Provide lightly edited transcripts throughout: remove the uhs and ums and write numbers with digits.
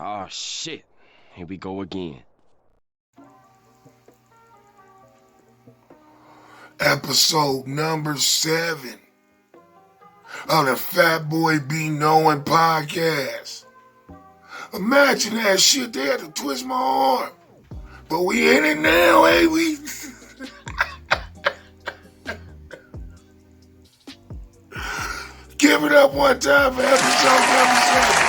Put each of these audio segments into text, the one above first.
Oh shit. Here we go again. Episode number 7 of the Fat Boy Be Knowin Podcast. Imagine that shit, they had to twist my arm. But we in it now, ain't we? Give it up one time for episode number 7.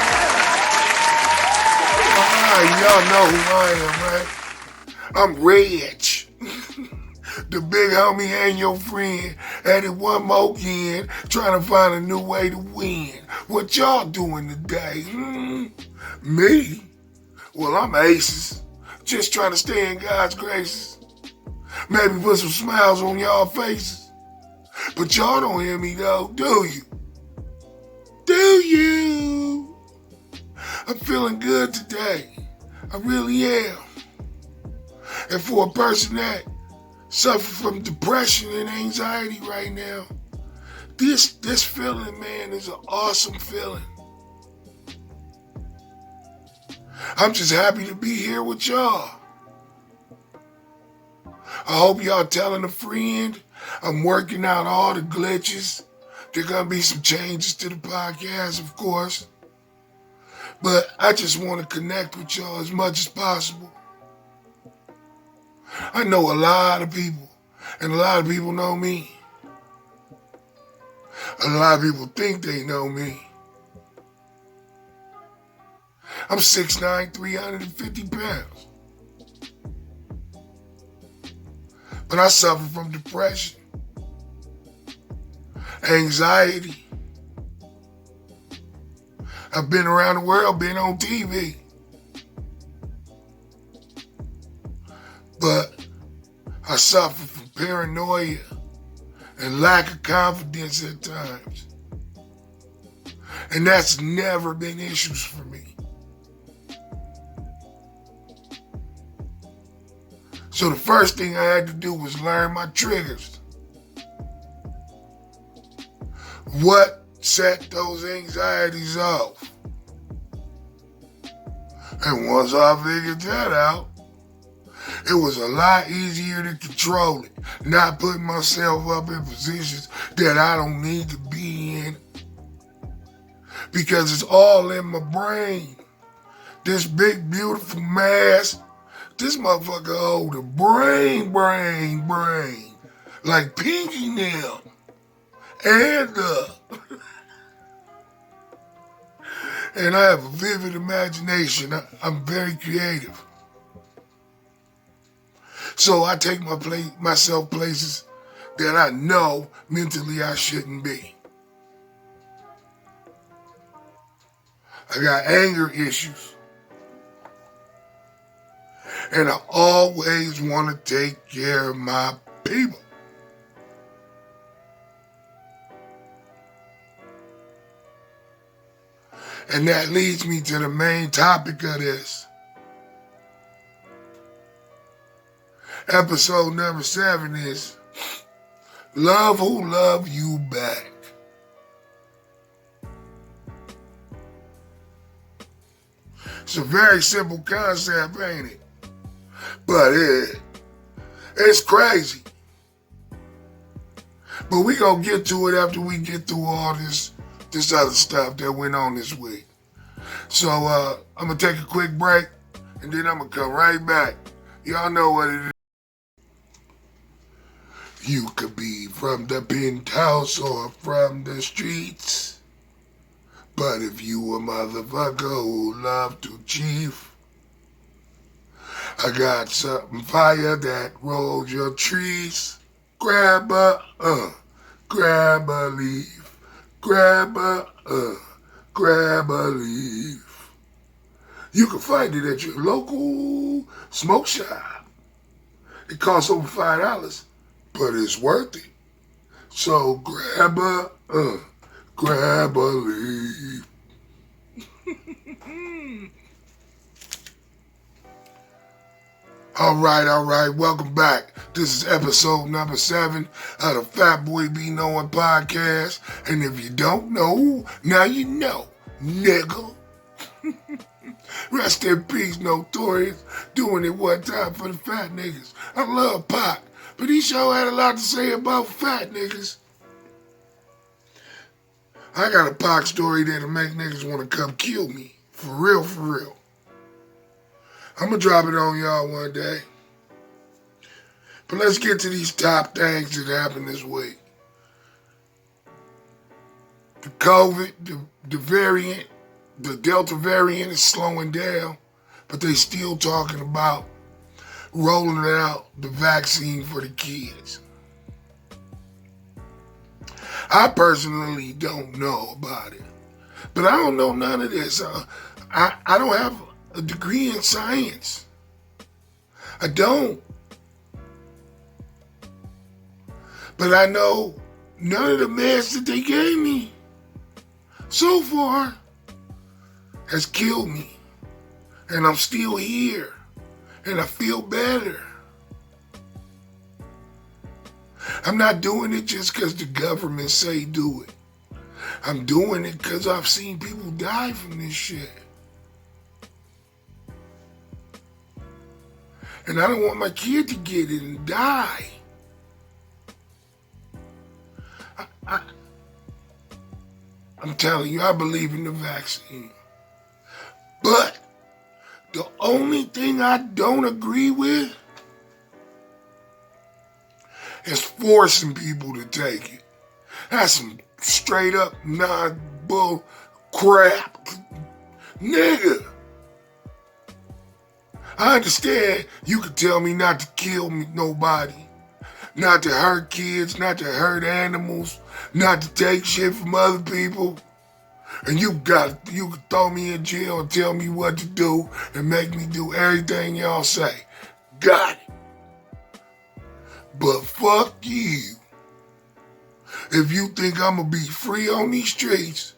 Alright, y'all know who I am, right? I'm Reg. The big homie and your friend at it one more again, trying to find a new way to win. What y'all doing today? Me? Well, I'm aces. Just trying to stay in God's graces. Maybe put some smiles on y'all faces. But y'all don't hear me though, do you? Do you? I'm feeling good today. I really am. And for a person that suffers from depression and anxiety right now, this feeling, man, is an awesome feeling. I'm just happy to be here with y'all. I hope y'all telling a friend. I'm working out all the glitches. There gonna be some changes to the podcast, of course. But I just want to connect with y'all as much as possible. I know a lot of people, and a lot of people know me. A lot of people think they know me. I'm 6'9", 350 pounds. But I suffer from depression, anxiety. I've been around the world, been on TV. But I suffer from paranoia and lack of confidence at times. And that's never been issues for me. So the first thing I had to do was learn my triggers. What set those anxieties off? And once I figured that out, it was a lot easier to control it, not putting myself up in positions that I don't need to be in. Because it's all in my brain. This big, beautiful mass, this motherfucker hold a brain. Like Pinky nail. And and I have a vivid imagination. I'm very creative. So I take myself places that I know mentally I shouldn't be. I got anger issues. And I always want to take care of my people. And that leads me to the main topic of this. Episode number 7 is Love Who Love You Back. It's a very simple concept, ain't it? But it's crazy. But we gonna get to it after we get through all this other stuff that went on this week. So I'm gonna take a quick break and then I'm gonna come right back. Y'all know what it is. You could be from the penthouse or from the streets, but if you a motherfucker who love to chief, I got something fire that rolls your trees. Grab a leaf. Grab a leaf. You can find it at your local smoke shop. It costs over $5, but it's worth it. So grab a leaf. All right. Welcome back. This is episode number 7 of the Fat Boy Be Knowin Podcast. And if you don't know, now you know, nigga. Rest in peace, Notorious. Doing it one time for the fat niggas. I love Pac, but he sure had a lot to say about fat niggas. I got a Pac story that'll make niggas want to come kill me. For real, for real. I'm going to drop it on y'all one day. But let's get to these top things that happened this week. The COVID, the variant, the Delta variant is slowing down, but they still talking about rolling out the vaccine for the kids. I personally don't know about it, but I don't know none of this. I don't have a degree in science. I don't. But I know none of the meds that they gave me so far has killed me. And I'm still here. And I feel better. I'm not doing it just because the government say do it. I'm doing it because I've seen people die from this shit. And I don't want my kid to get it and die. I'm telling you, I believe in the vaccine. But the only thing I don't agree with is forcing people to take it. That's some straight up non-bull crap. Nigga. I understand you can tell me not to kill nobody, not to hurt kids, not to hurt animals, not to take shit from other people. And you can throw me in jail and tell me what to do and make me do everything y'all say. Got it. But fuck you. If you think I'm gonna be free on these streets,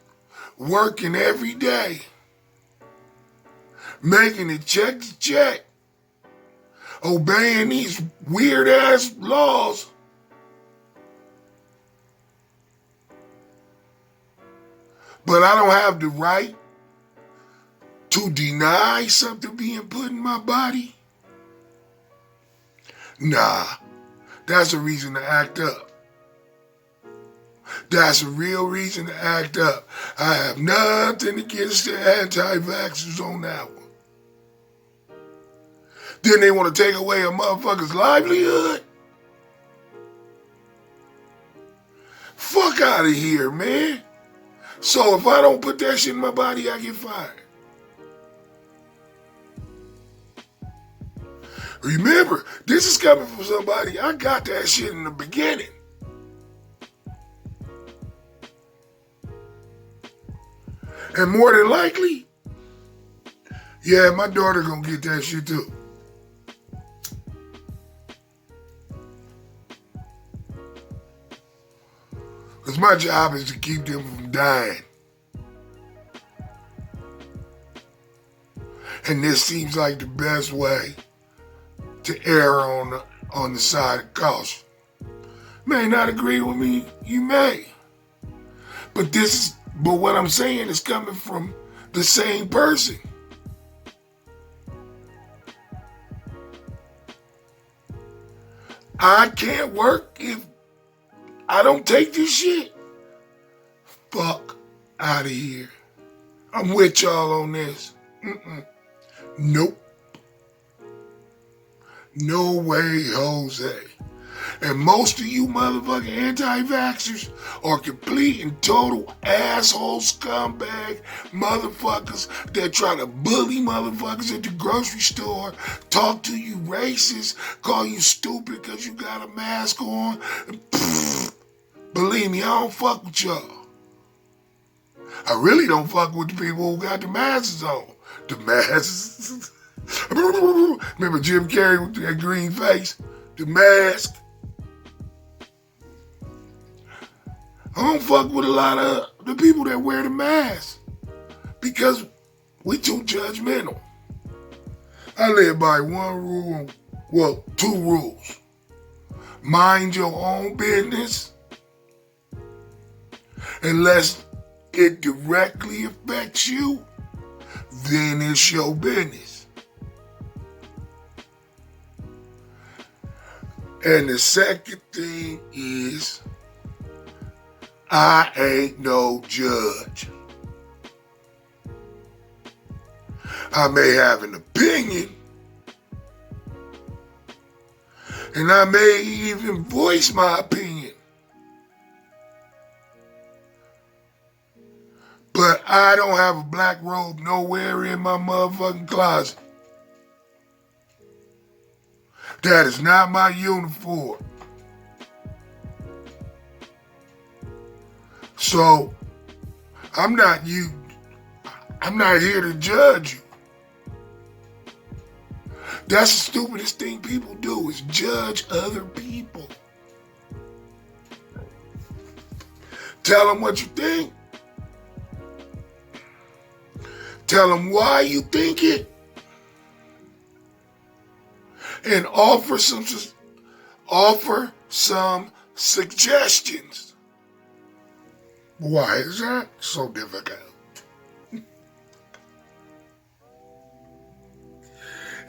working every day, making it check to check, obeying these weird ass laws, but I don't have the right to deny something being put in my body? Nah, that's a reason to act up. That's a real reason to act up. I have nothing against the anti-vaxxers on that one. Then they want to take away a motherfucker's livelihood? Fuck out of here, man. So if I don't put that shit in my body, I get fired. Remember, this is coming from somebody, I got that shit in the beginning. And more than likely, yeah, my daughter gonna get that shit too. Because my job is to keep them from dying. And this seems like the best way to err on the side of caution. May not agree with me, you may. But what I'm saying is coming from the same person. I can't work if I don't take this shit. Fuck out of here. I'm with y'all on this. Nope. No way, Jose. And most of you motherfucking anti-vaxxers are complete and total asshole scumbag motherfuckers that try to bully motherfuckers at the grocery store, talk to you racist, call you stupid because you got a mask on. Believe me, I don't fuck with y'all. I really don't fuck with the people who got the masks on. The masks. Remember Jim Carrey with that green face? The mask. I don't fuck with a lot of the people that wear the mask because we too judgmental. I live by one rule, well, two rules. Mind your own business unless it directly affects you, then it's your business. And the second thing is, I ain't no judge. I may have an opinion, and I may even voice my opinion, but I don't have a black robe nowhere in my motherfucking closet. That is not my uniform. So, I'm not here to judge you. That's the stupidest thing people do, is judge other people. Tell them what you think. Tell them why you think it. And offer some suggestions. Why is that so difficult?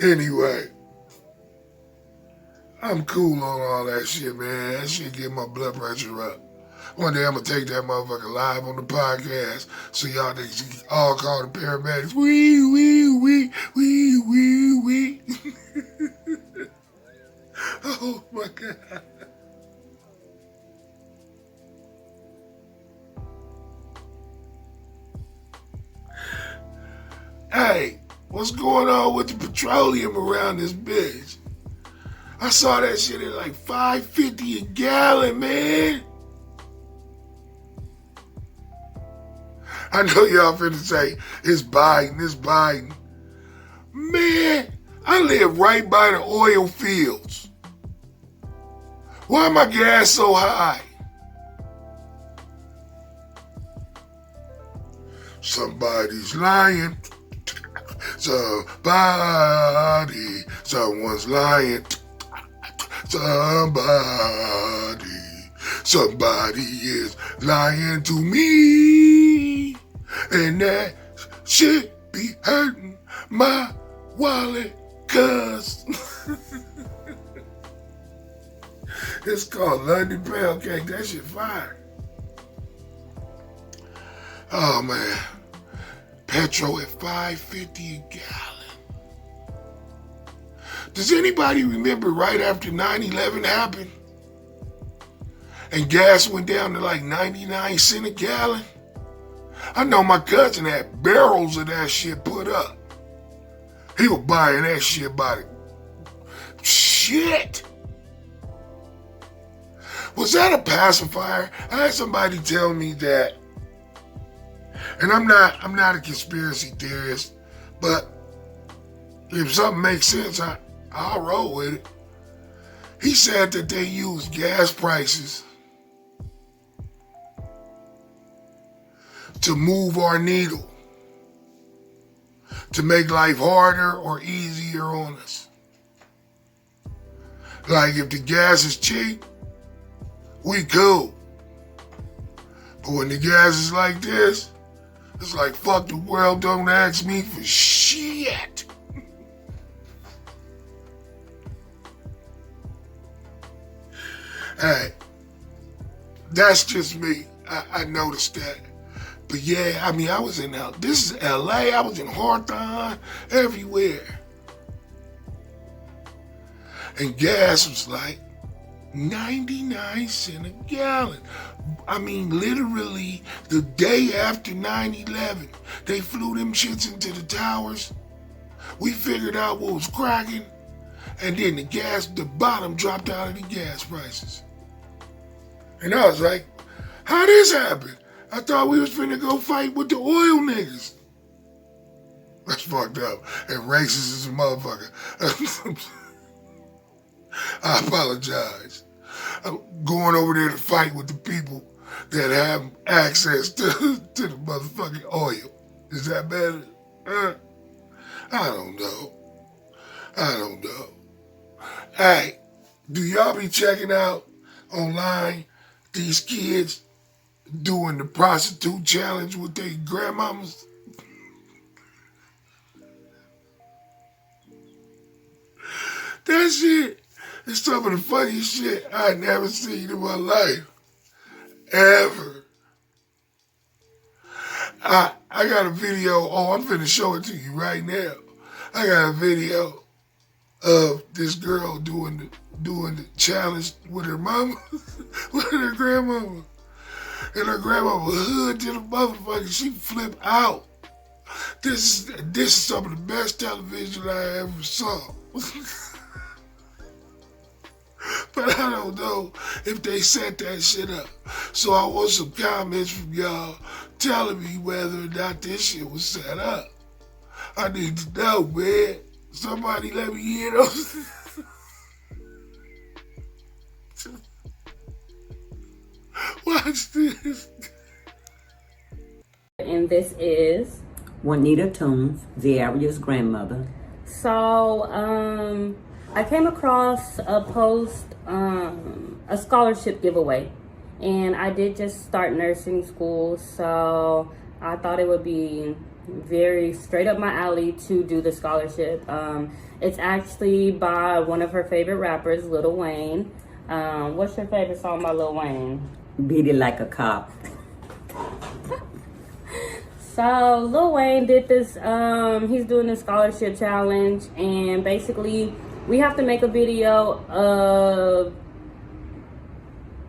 Anyway, I'm cool on all that shit, man. That shit get my blood pressure up. One day I'm gonna take that motherfucker live on the podcast so y'all niggas can all call the paramedics. Wee, wee, wee, wee, wee, wee. Oh my God. Hey, what's going on with the petroleum around this bitch? I saw that shit at like $5.50 a gallon, man. I know y'all finna say, it's Biden. Man, I live right by the oil fields. Why my gas so high? Somebody's lying. Someone's lying. Somebody is lying to me. And that shit be hurting my wallet, cuz. It's called London Pound Cake. That shit fire. Oh, man. Petrol at $5.50 a gallon. Does anybody remember right after 9/11 happened and gas went down to like 99 cents a gallon? I know my cousin had barrels of that shit put up. He was buying that shit by the shit. Was that a pacifier? I had somebody tell me that, and I'm not a conspiracy theorist, but if something makes sense, I'll roll with it. He said that they use gas prices to move our needle, to make life harder or easier on us. Like if the gas is cheap, we cool. But when the gas is like this, it's like, fuck the world, don't ask me for shit. Hey, that's just me. I noticed that. But yeah, I mean, I was in this is LA, I was in Hawthorne, everywhere. And gas was like 99 cents a gallon. I mean, literally the day after 9/11, they flew them shits into the towers. We figured out what was cracking, and then the bottom dropped out of the gas prices. And I was like, how this happen? I thought we was finna go fight with the oil niggas. That's fucked up. And racist as a motherfucker. I apologize. I'm going over there to fight with the people that have access to the motherfucking oil. Is that better? I don't know. Hey, do y'all be checking out online these kids doing the prostitute challenge with their grandmamas? shit is some of the funniest shit I never seen in my life. Ever. I got a video. Oh, I'm finna show it to you right now. I got a video of this girl doing the challenge with her mama, with her grandmama. And her grandmama hood to the motherfucker. She flipped out. This is some of the best television I ever saw. But I don't know if they set that shit up. So I want some comments from y'all telling me whether or not this shit was set up. I need to know, man. Somebody let me hear those. Watch this. And this is Juanita Toombs, Ziaria's grandmother. So I came across a post, a scholarship giveaway, and I did just start nursing school, so I thought it would be very straight up my alley to do the scholarship. It's actually by one of her favorite rappers, Lil Wayne. What's your favorite song by Lil Wayne? Beat it like a cop. So Lil Wayne did this, he's doing the scholarship challenge, and basically we have to make a video of,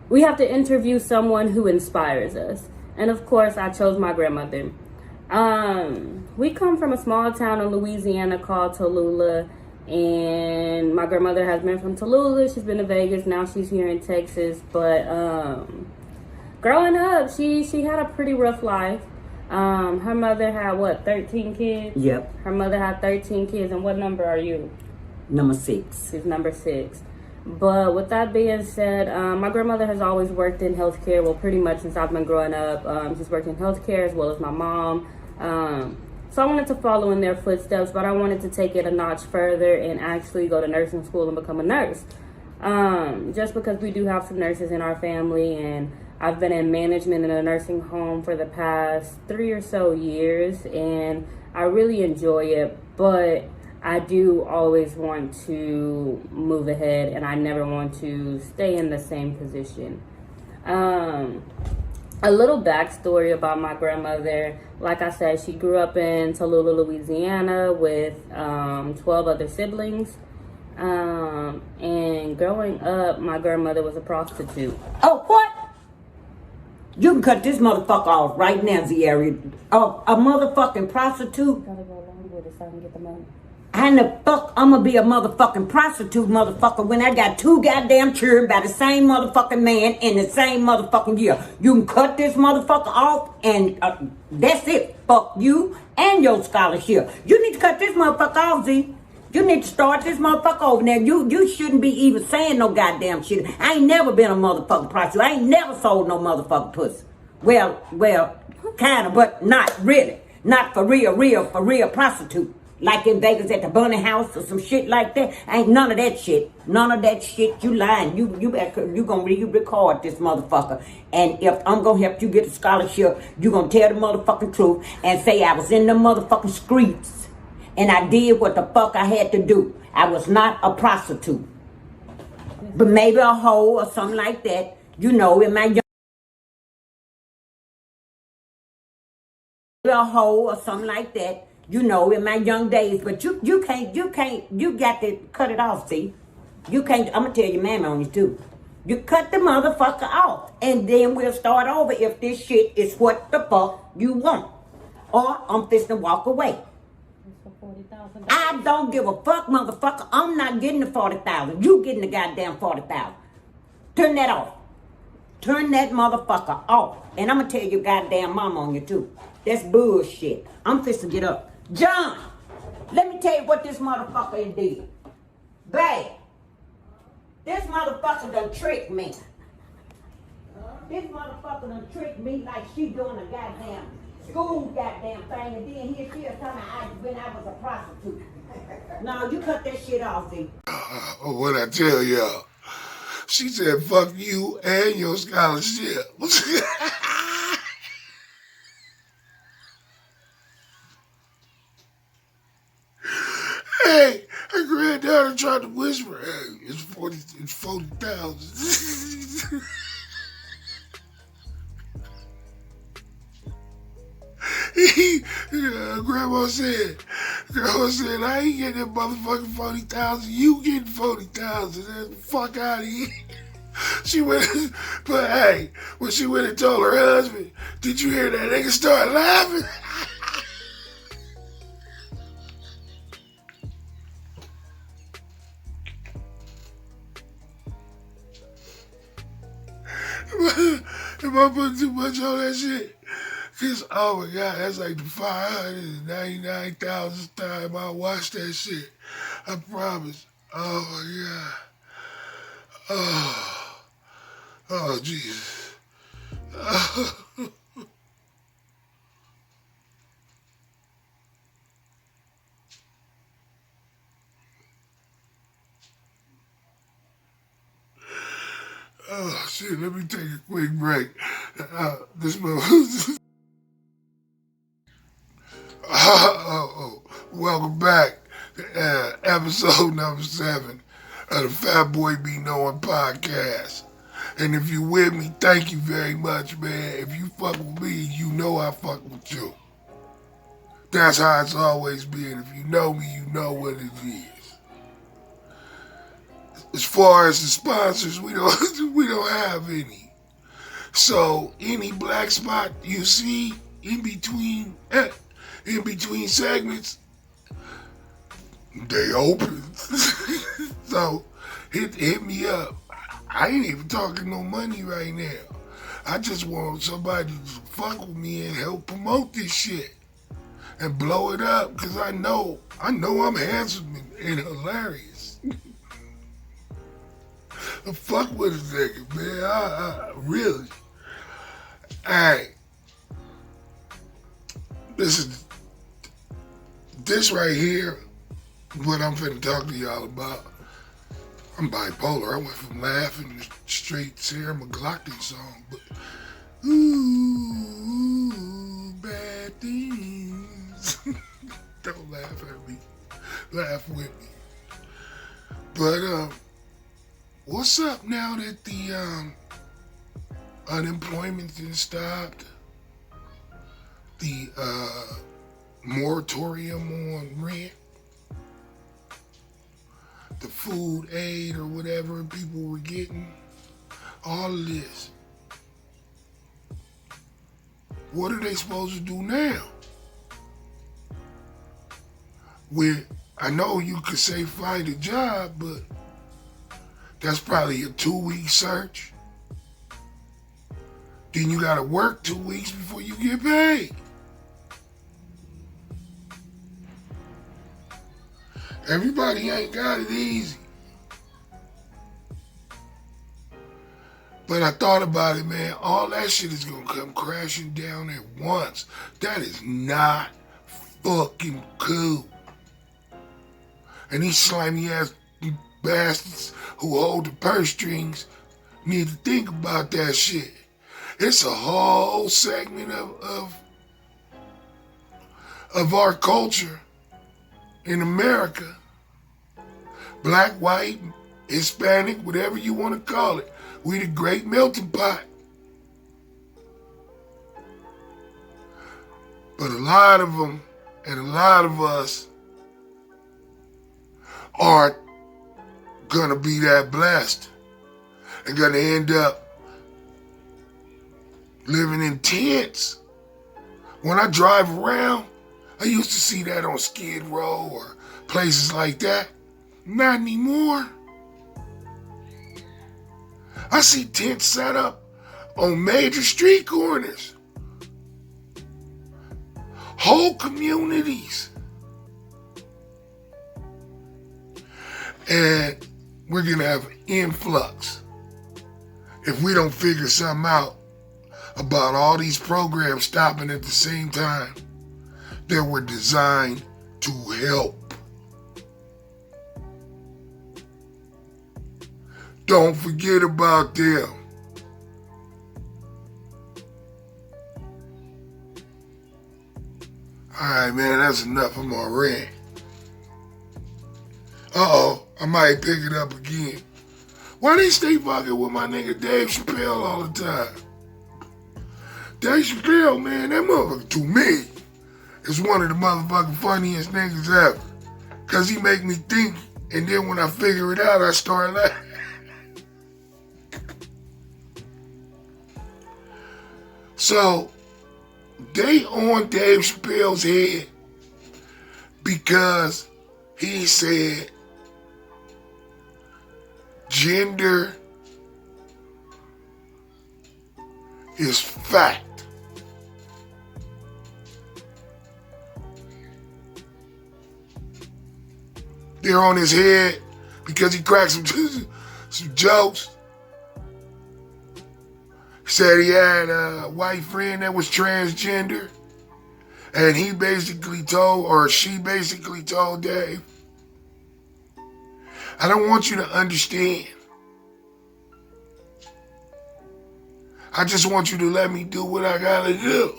we have to interview someone who inspires us. And of course I chose my grandmother. We come from a small town in Louisiana called Tallulah, and my grandmother has been from Tallulah. She's been to Vegas, now she's here in Texas, but growing up she had a pretty rough life. Her mother had 13 kids? Yep. Her mother had 13 kids, and what number are you? Number 6. She's number 6. But with that being said, my grandmother has always worked in healthcare, well, pretty much since I've been growing up. She's worked in healthcare as well as my mom. So I wanted to follow in their footsteps, but I wanted to take it a notch further and actually go to nursing school and become a nurse. Just because we do have some nurses in our family, and I've been in management in a nursing home for the past 3 or so years, and I really enjoy it, but I do always want to move ahead, and I never want to stay in the same position. A little backstory about my grandmother. Like I said, she grew up in Tallulah, Louisiana with 12 other siblings. And growing up, my grandmother was a prostitute. Oh, what? You can cut this motherfucker off right now, Ziaria. A motherfucking prostitute? Gotta go along with it so I can get the money. How in the fuck I'm gonna be a motherfucking prostitute, motherfucker, when I got 2 goddamn children by the same motherfucking man in the same motherfucking year? You can cut this motherfucker off, and that's it. Fuck you and your scholarship. You need to cut this motherfucker off, Z. You need to start this motherfucker over there. You shouldn't be even saying no goddamn shit. I ain't never been a motherfucking prostitute. I ain't never sold no motherfucking pussy. Well, kinda, but not really. Not for real prostitute. Like in Vegas at the Bunny House or some shit like that. Ain't none of that shit. None of that shit. You lying. You gonna record this motherfucker. And if I'm gonna help you get a scholarship, you gonna tell the motherfucking truth and say I was in the motherfucking streets and I did what the fuck I had to do. I was not a prostitute. But maybe a hoe or something like that. You know, in my in my young days, but you got to cut it off, see? You can't, I'm gonna tell your mama on you too. You cut the motherfucker off, and then we'll start over if this shit is what the fuck you want. Or I'm fixing to walk away. I don't give a fuck, motherfucker. I'm not getting the 40,000. You getting the goddamn 40,000. Turn that off. Turn that motherfucker off. And I'm gonna tell your goddamn mama on you too. That's bullshit. I'm fixing to get up. John, let me tell you what this motherfucker did. Babe, this motherfucker done tricked me. This motherfucker done tricked me like she doing a goddamn school goddamn thing, and then here she is telling me when I was a prostitute. No, you cut that shit off, Z. What I tell y'all? She said, fuck you and your scholarship. Hey, Her granddaughter tried to whisper, hey, it's 40,000. Grandma said, I ain't getting that motherfucking 40,000. You getting 40,000. Get the fuck out of here. She went, but hey, when she went and told her husband, did you hear that nigga start laughing? Am I putting too much on that shit? Cause oh my god, that's like the 599,000th time I watched that shit. I promise. Oh my god. Oh Jesus. Oh shit, let me take a quick break. This motherfucker. Welcome back to episode number 7 of the Fat Boy Be Knowin podcast. And if you with me, thank you very much, man. If you fuck with me, you know I fuck with you. That's how it's always been. If you know me, you know what it is. As far as the sponsors, we don't have any. So any black spot you see in between segments, they open. So hit me up. I ain't even talking no money right now. I just want somebody to fuck with me and help promote this shit and blow it up, cause I know I'm handsome and hilarious. Fuck with a nigga, man. I really. Alright. This right here, what I'm finna talk to y'all about. I'm bipolar. I went from laughing to straight Sarah McLachlan song, but ooh, bad things. Don't laugh at me. Laugh with me. But what's up now that the unemployment's been stopped? The moratorium on rent, the food aid or whatever people were getting, all of this. What are they supposed to do now? I know you could say find a job, but that's probably a 2-week search. Then you gotta work 2 weeks before you get paid. Everybody ain't got it easy. But I thought about it, man. All that shit is gonna come crashing down at once. That is not fucking cool. And these slimy ass bastards who hold the purse strings need to think about that shit. It's a whole segment of our culture in America, black, white, Hispanic, whatever you want to call it. We the great melting pot. But a lot of them and a lot of us aren't gonna be that blessed and gonna end up living in tents. When I drive around, I used to see that on Skid Row or places like that. Not anymore. I see tents set up on major street corners. Whole communities. And we're gonna have an influx if we don't figure something out about all these programs stopping at the same time that were designed to help. Don't forget about them. Alright, man, that's enough of my rant. Uh-oh, I might pick it up again. Why they stay fucking with my nigga Dave Chappelle all the time? Dave Chappelle, man, that motherfucker to me is one of the motherfucking funniest niggas ever. Cause he make me think, and then when I figure it out, I start laughing. So, they on Dave Chappelle's head because he said gender is fact. They're on his head because he cracked some jokes. He said he had a white friend that was transgender. And he basically told, or she basically told Dave, I don't want you to understand. I just want you to let me do what I gotta do.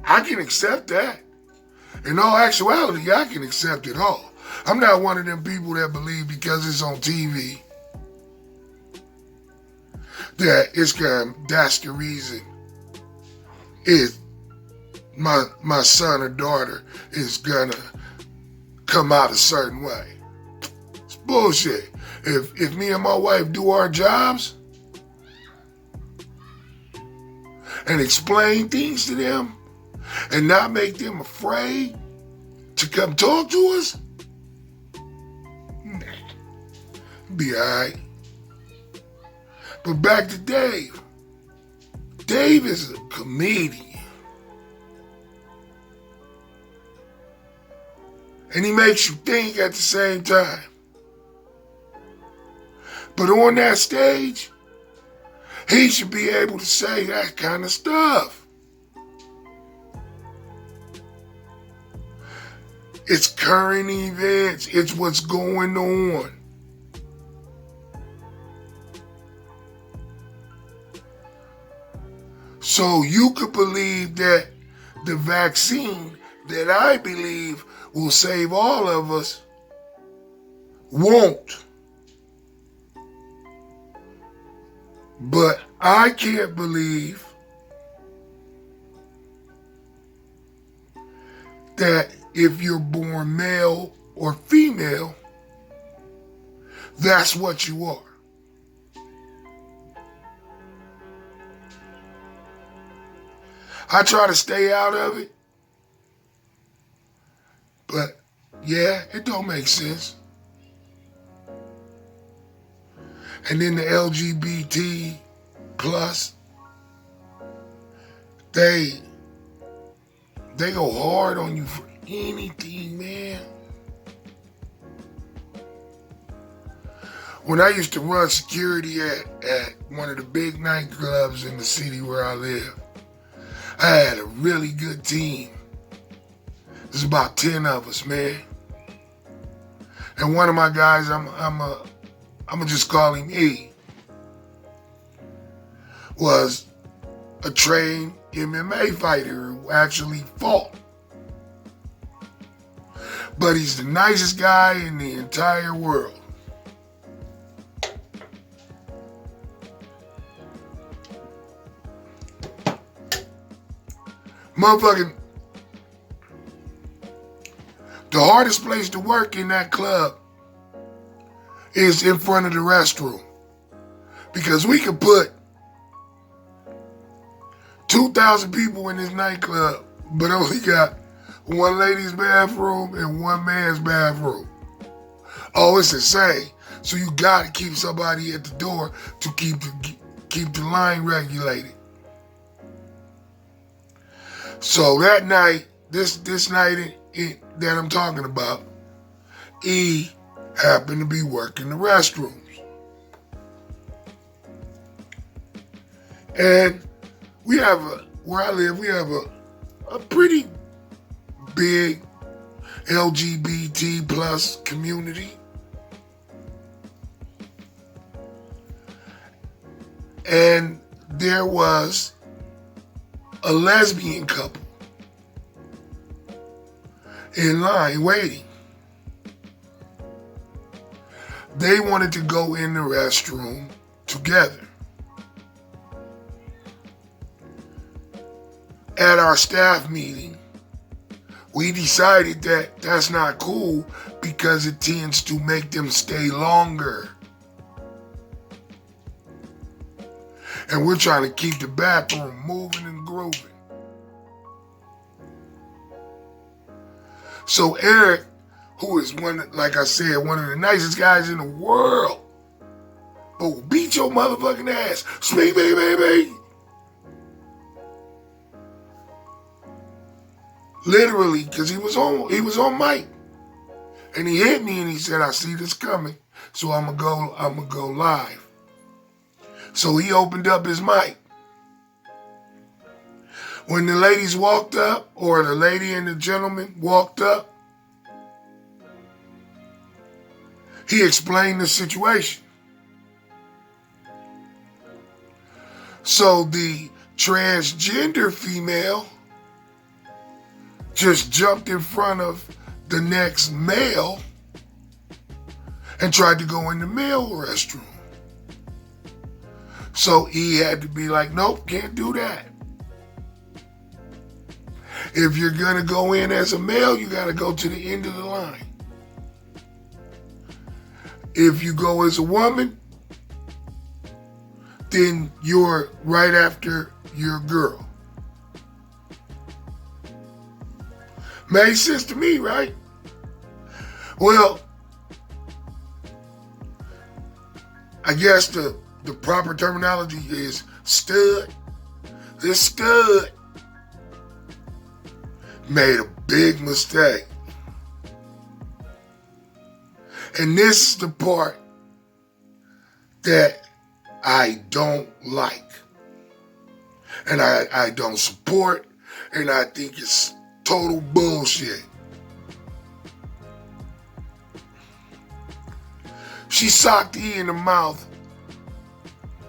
I can accept that. In all actuality, I can accept it all. I'm not one of them people that believe because it's on TV that that's the reason my son or daughter is gonna come out a certain way. It's bullshit. If me and my wife do our jobs and explain things to them and not make them afraid to come talk to us, nah, be alright. But back to Dave. Dave is a comedian. And he makes you think at the same time. But on that stage, he should be able to say that kind of stuff. It's current events. It's what's going on. So you could believe that the vaccine that I believe will save all of us won't. But I can't believe that if you're born male or female, that's what you are. I try to stay out of it, but yeah, it don't make sense. And then the LGBT plus, they go hard on you for anything, man. When I used to run security at one of the big nightclubs in the city where I live, I had a really good team. There's about 10 of us, man. And one of my guys, I'ma just call him E, was a trained MMA fighter who actually fought. But he's the nicest guy in the entire world. Motherfucking, the hardest place to work in that club is in front of the restroom. Because we could put 2,000 people in this nightclub, but only got one lady's bathroom and one man's bathroom. Oh, it's insane. So you gotta keep somebody at the door to keep the line regulated. So that night, this night that I'm talking about, E happened to be working the restrooms. And we have where I live, we have a pretty big LGBT plus community. And there was a lesbian couple in line waiting. They wanted to go in the restroom together. At our staff meeting, we decided that that's not cool because it tends to make them stay longer. And we're trying to keep the bathroom moving and grooving. So Eric, who is like I said, one of the nicest guys in the world, but will beat your motherfucking ass. Speak, baby. Literally, because he was on mic. And he hit me and he said, I see this coming, so I'm gonna go live. So he opened up his mic. When the ladies walked up, or the lady and the gentleman walked up, he explained the situation. So the transgender female just jumped in front of the next male and tried to go in the male restroom. So he had to be like, nope, can't do that. If you're going to go in as a male, you got to go to the end of the line. If you go as a woman, then you're right after your girl. Made sense to me, right? Well, I guess the proper terminology is stud. This stud made a big mistake. And this is the part that I don't like. And I don't support, and I think it's total bullshit. She socked E in the mouth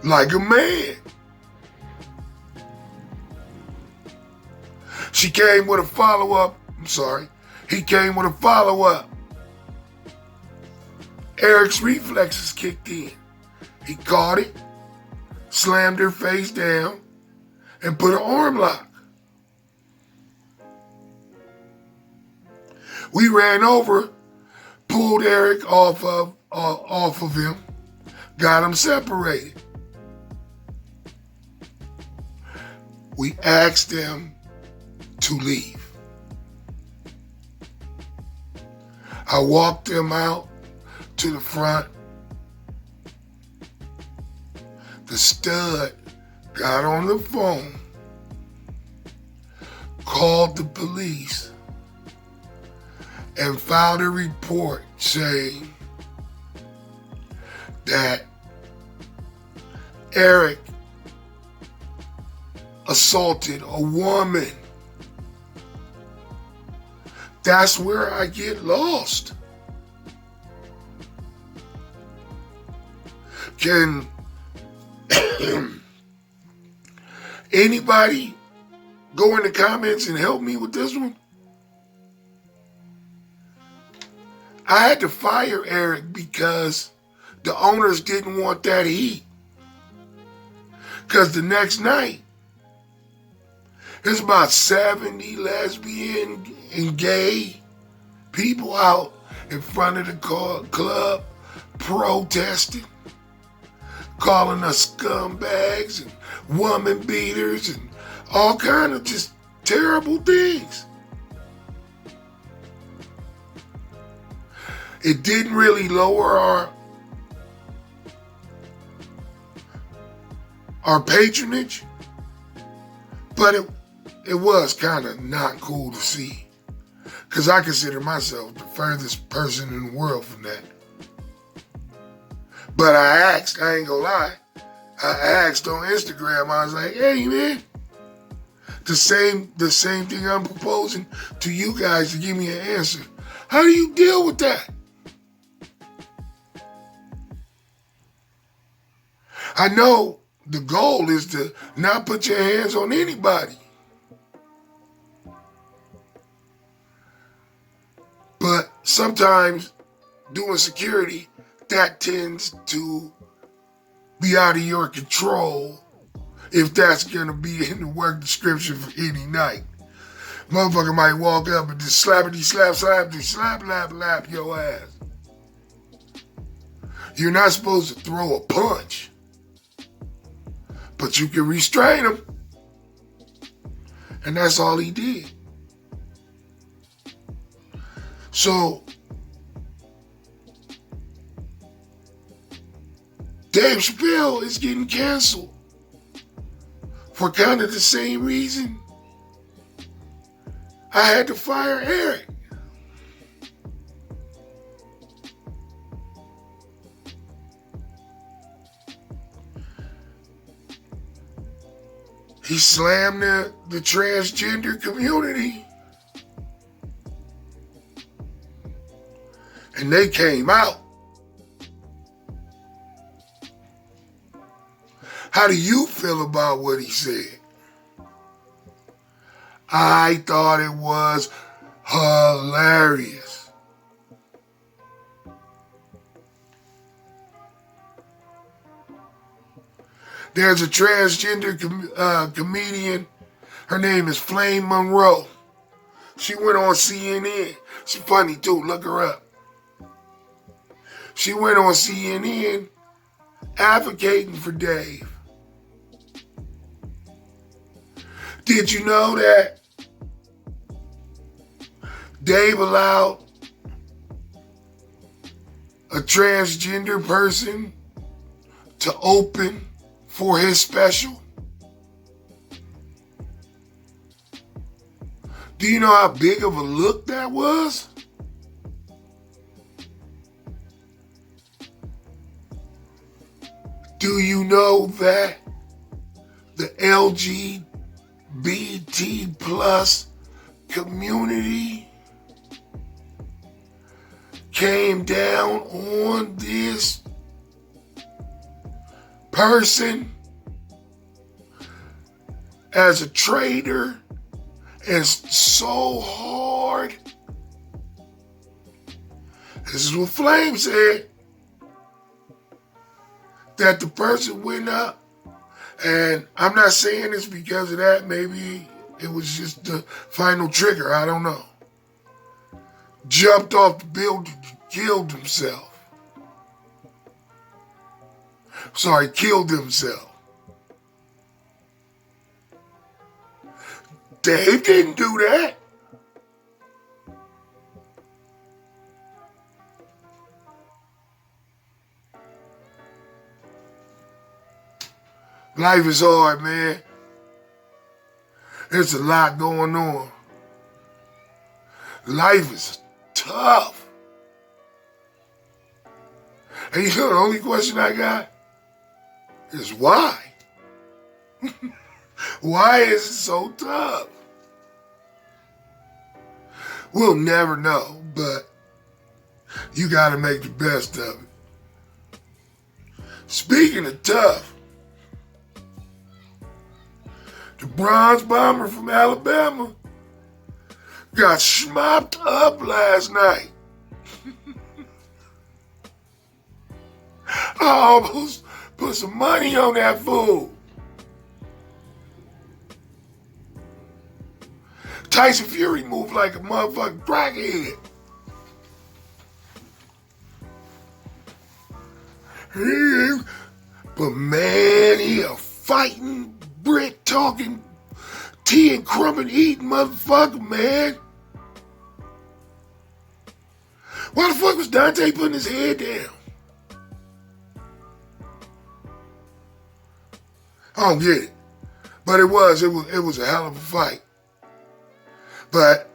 like a man. She came with a follow-up. He came with a follow-up. Eric's reflexes kicked in. He caught it, slammed her face down, and put an arm lock. We ran over, pulled Eric off of him, got him separated. We asked them to leave. I walked them out to the front. The stud got on the phone, called the police, and filed a report saying that Eric assaulted a woman. That's where I get lost. Can anybody go in the comments and help me with this one? I had to fire Eric because the owners didn't want that heat. Because the next night, there's about 70 lesbian and gay people out in front of the club protesting, calling us scumbags and woman beaters and all kind of just terrible things. It didn't really lower our patronage, but it was kind of not cool to see, because I consider myself the furthest person in the world from that. But I asked, I ain't gonna lie, I asked on Instagram, I was like, hey man, the same thing I'm proposing to you guys to give me an answer. How do you deal with that? I know the goal is to not put your hands on anybody. sometimes doing security, that tends to be out of your control if that's going to be in the work description for any night. Motherfucker might walk up and just slappity slap slap, just slap lap lap your ass. You're not supposed to throw a punch, but you can restrain him. And that's all he did. So, Dave Chappelle is getting canceled for kind of the same reason I had to fire Eric. He slammed the transgender community. And they came out. How do you feel about what he said? I thought it was hilarious. There's a transgender comedian. Her name is Flame Monroe. She went on CNN. She's funny too. Look her up. She went on CNN advocating for Dave. Did you know that Dave allowed a transgender person to open for his special? Do you know how big of a look that was? Do you know that the LGBT plus community came down on this person as a traitor and so hard? This is what Flame said. That the person went up, and I'm not saying this because of that. Maybe it was just the final trigger. I don't know. Jumped off the building, killed himself. Sorry, killed himself. Dave didn't do that. Life is hard, man. There's a lot going on. Life is tough. And you know the only question I got is why? Why is it so tough? We'll never know, but you gotta make the best of it. Speaking of tough, the bronze bomber from Alabama got schmopped up last night. I almost put some money on that fool. Tyson Fury moved like a motherfucking crackhead. But man, he a fighting, Brit talking, tea and crumpet eating motherfucker, man. Why the fuck was Dante putting his head down? I don't get it. But it was a hell of a fight. But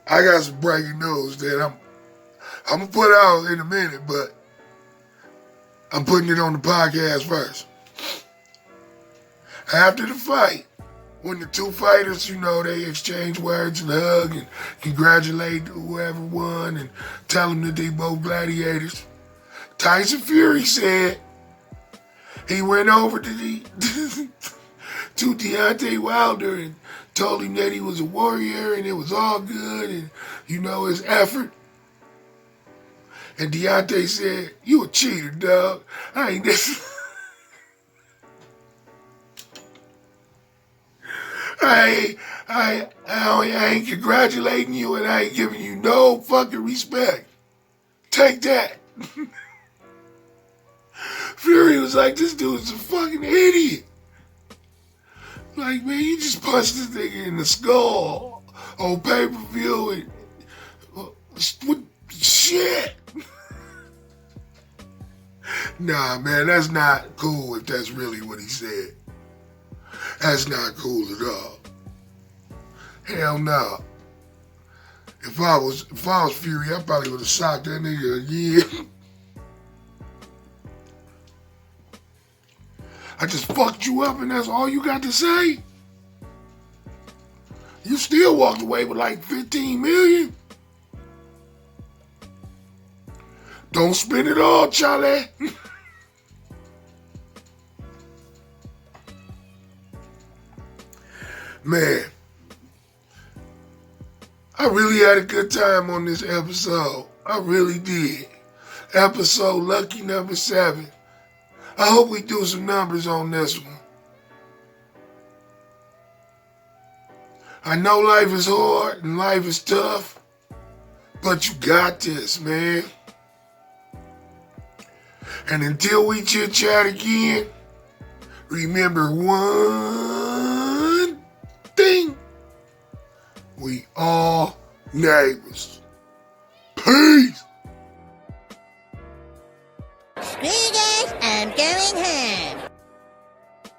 I got some breaking news that I'm gonna put out in a minute, but I'm putting it on the podcast first. After the fight, when the two fighters, they exchange words and hug and congratulate whoever won and tell them that they both gladiators, Tyson Fury said he went over to to Deontay Wilder and told him that he was a warrior and it was all good and, his effort. And Deontay said, "You a cheater, dog. I ain't this." I ain't congratulating you and I ain't giving you no fucking respect. Take that. Fury was like, "This dude's a fucking idiot. Like, man, you just punched this nigga in the skull on pay-per-view and what shit." Nah, man, that's not cool if that's really what he said. That's not cool at all. Hell no. If I was Fury, I probably would have socked that nigga again. I just fucked you up and that's all you got to say? You still walked away with like 15 million? Don't spend it all, Charlie. Man, I really had a good time on this episode. I really did. Episode lucky number 7. I hope we do some numbers on this one. I know life is hard and life is tough, but you got this, man. And until we chit-chat again, remember one thing. We all neighbors. Peace. Screw this, I'm going home.